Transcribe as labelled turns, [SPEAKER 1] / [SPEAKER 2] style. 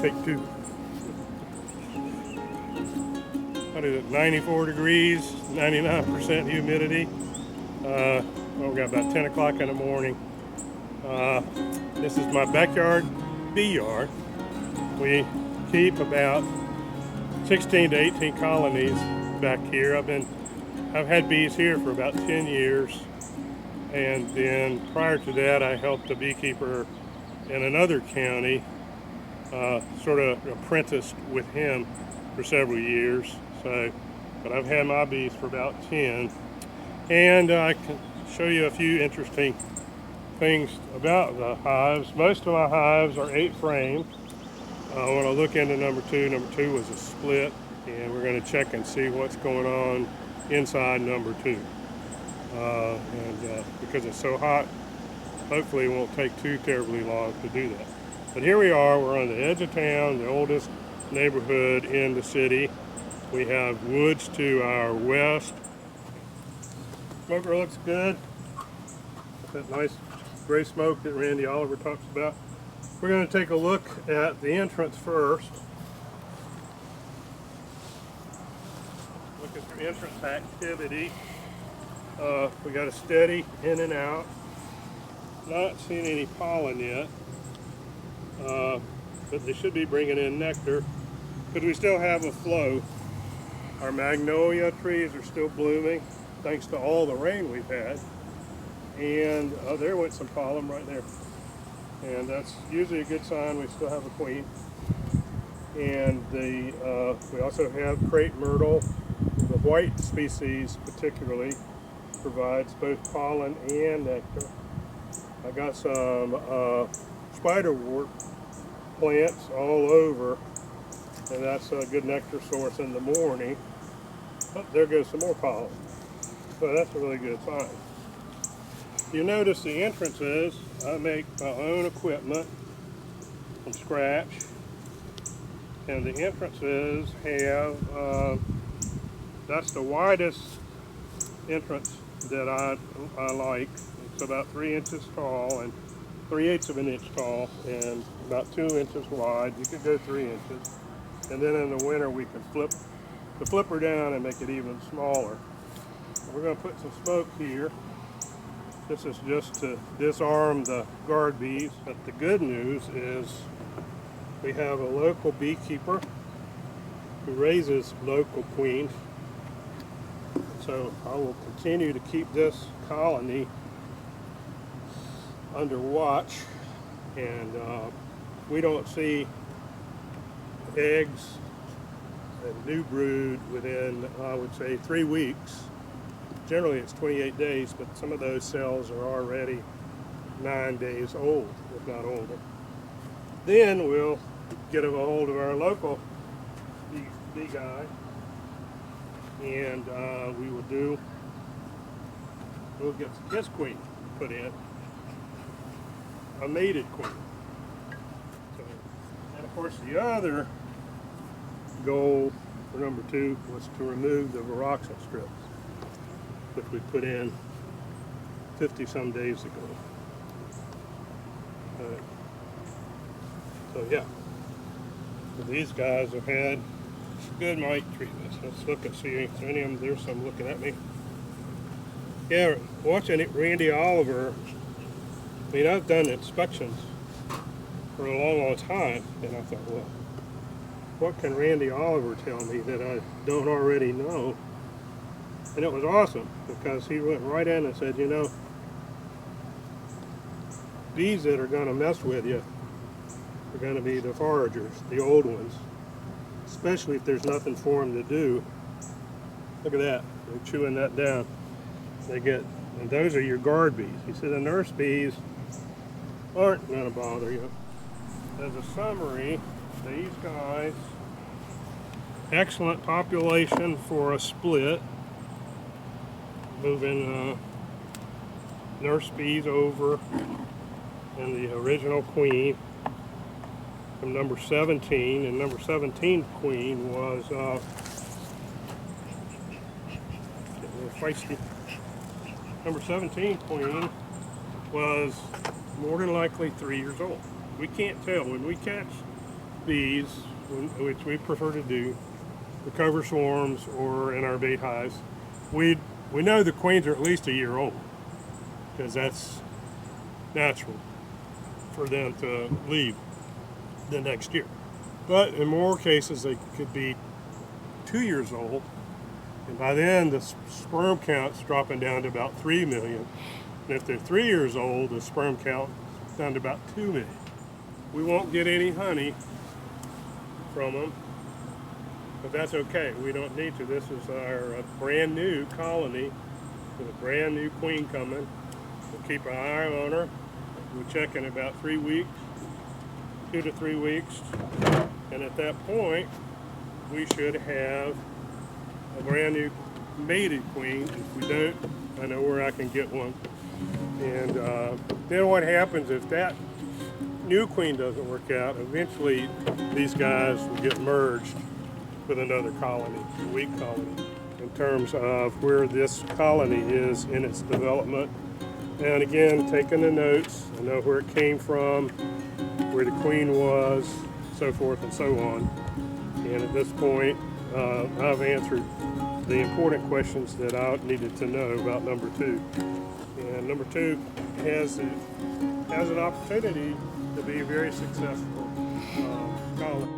[SPEAKER 1] take two. What is it, 94 degrees, 99% humidity. Well, we got about 10 o'clock in the morning. This is my backyard bee yard. We keep about 16 to 18 colonies back here. I've had bees here for about 10 years. And then prior to that, I helped a beekeeper in another county, sort of apprenticed with him for several years. But I've had my bees for about 10. And I can show you a few interesting things about the hives. Most of my hives are 8 frame. When I look into number 2 was a split, and we're going to check and see what's going on inside number 2. Because it's so hot, hopefully it won't take too terribly long to do that. But here we are, we're on the edge of town, the oldest neighborhood in the city. We have woods to our west. Smoker looks good. That nice gray smoke that Randy Oliver talks about. We're going to take a look at the entrance first. Look at the entrance activity. We got a steady in and out. Not seeing any pollen yet, but they should be bringing in nectar because we still have a flow. Our magnolia trees are still blooming thanks to all the rain we've had. And there went some pollen right there. And that's usually a good sign we still have a queen. And we also have crepe myrtle. The white species particularly provides both pollen and nectar. I got some spiderwort plants all over, and that's a good nectar source in the morning. Oh, there goes some more pollen. So that's a really good sign. You notice the entrances, I make my own equipment from scratch, and the entrances have, that's the widest entrance that I like. It's about 3 inches tall and 3/8 of an inch tall and about 2 inches wide. You could go 3 inches. And then in the winter we can flip the flipper down and make it even smaller. We're going to put some smoke here. This is just to disarm the guard bees. But the good news is we have a local beekeeper who raises local queens. So I will continue to keep this colony under watch, and we don't see eggs and new brood within, I would say, 3 weeks. Generally it's 28 days, but some of those cells are already 9 days old, if not older. Then we'll get a hold of our local bee guy, and we'll get his queen put in, a mated queen. So, and of course the other goal for number 2 was to remove the viroxin strips, which we put in 50 some days ago. So yeah, so these guys have had good mite treatments. Let's look and see if there's any of them. There's some looking at me. Yeah, watching it, Randy Oliver. I mean, I've done inspections for a long, long time, and I thought, well, what can Randy Oliver tell me that I don't already know? And it was awesome because he went right in and said, you know, bees that are going to mess with you are going to be the foragers, the old ones, especially if there's nothing for them to do. Look at that, they're chewing that down. They get, and those are your guard bees. He said the nurse bees aren't going to bother you. As a summary, these guys, excellent population for a split. Moving nurse bees over and the original queen from number 17, and number 17 queen was getting a little feisty. Number 17 queen was more than likely 3 years old. We can't tell. When we catch bees, which we prefer to do, the cover swarms or in our beehives, we know the queens are at least a year old, because that's natural for them to leave the next year. But in more cases, they could be 2 years old, and by then the sperm count's dropping down to about 3 million. And if they're 3 years old, the sperm count is down to about 2 million. We won't get any honey from them, but that's okay. We don't need to. This is our brand new colony with a brand new queen coming. We'll keep an eye on her. We'll check in about 3 weeks, 2 to 3 weeks, and at that point we should have a brand new mated queen. If we don't, I know where I can get one. And then what happens if that new queen doesn't work out? Eventually these guys will get merged with another colony, a weak colony, in terms of where this colony is in its development. And again, taking the notes, I know where it came from, where the queen was, so forth and so on. And at this point, I've answered the important questions that I needed to know about number 2. And number 2 has an opportunity to be a very successful colony.